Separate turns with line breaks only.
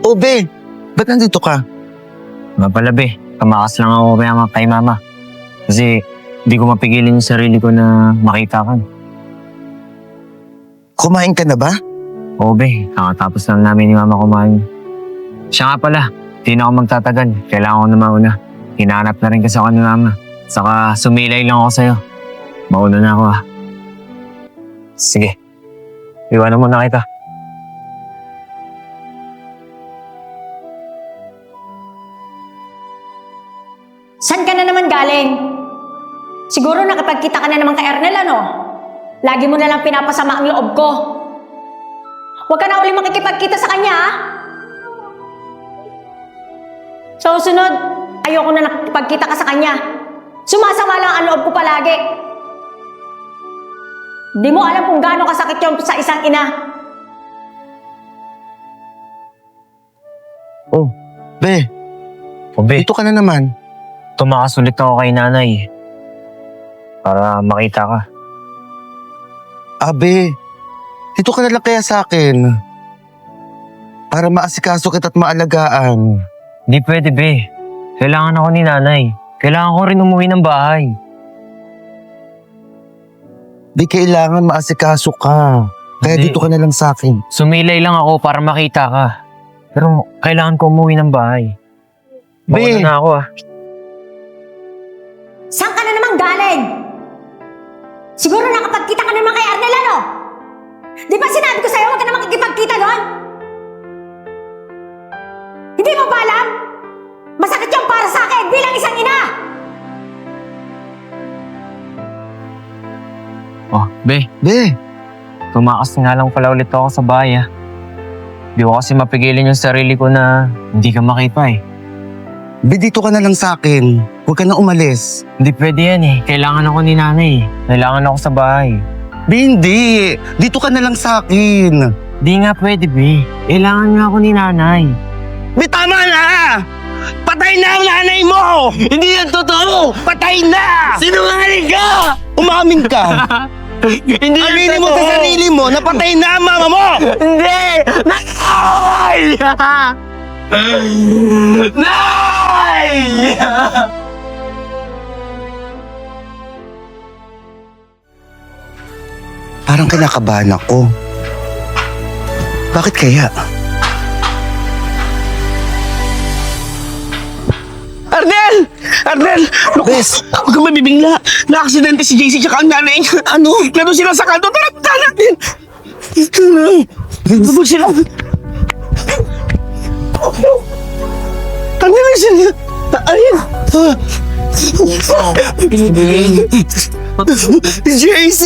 Oh, be, ba't nandito ka?
Nga pala, be. Kamakas lang ako kay mama. Kasi di ko mapigilin yung sarili ko na makita ka.
Kumain ka na ba?
Oo, be. Kakatapos lang namin ni mama kumain. Siya nga pala, di na ako magtatagal. Kailangan ko na mauna. Hinahanap na rin kasi ako ni mama. Saka sumilay lang ako sa'yo. Mauna na ako, ha. Sige. Iwanan mo na kita.
Saan ka na naman galing? Siguro nakapagkita ka na naman kay Ernel, ano? Lagi mo na lang pinapasama ang loob ko. Huwag ka na ulit makikipagkita sa kanya, ha? Sa susunod, ayoko na nakipagkita ka sa kanya. Sumasama lang ang loob ko palagi. Di mo alam kung gaano kasakit yun sa isang ina.
Oh, be,
O, be.
dito ka na naman.
Tumakas ulit ako kay nanay. Para makita ka.
Abe, dito ka na lang kaya sa akin. Para maasikaso kita at maalagaan.
Di pwede, be. Kailangan ako ni nanay. Kailangan ko rin umuwi ng bahay.
Di kailangan maasikaso ka. Kaya
Hindi.
dito ka na lang sa akin.
Sumilay lang ako para makita ka. Pero kailangan ko umuwi ng bahay. Bawa
Be.
na ako, ah.
Saan ka na naman galing? Siguro nakapagkita ka naman kay Ernel, ano? Di ba sinabi ko sa'yo huwag ka na makikipagkita doon? Hindi mo ba alam? Masakit yung para sa akin bilang isang ina!
Oh, be.
Be,
Tumakas nga lang pala ulit ako sa bahay, ah. Di ko kasi mapigilin yung sarili ko na hindi ka makita, eh.
be dito ka na lang sa akin. Huwag ka na umalis.
Hindi pwede yan, eh. Kailangan ako ni nanay, eh. Kailangan ako sa bahay.
Be, hindi. Dito ka na lang sa akin.
Di nga pwede, be. Kailangan nga ako ni nanay.
Be, tama na! Patay na ang nanay mo!
Hindi yan totoo!
Patay na!
Sinungaling ka!
Umamin ka!
Hindi yan
Aminin mo
totoo!
sa sarili mo na patay na ang mama mo!
Hindi! Nay! Nay!
Parang kinakabahan ako. Bakit kaya?
Arnel! Arnel! Naku,
Bes!
huwag kang mabibigla. Na-aksidente si JC tsaka ang nanay. Ano? Nandun sila sa kanto. Tara, punta natin! Nandun sila. Arnel, sila. Ayun. JC!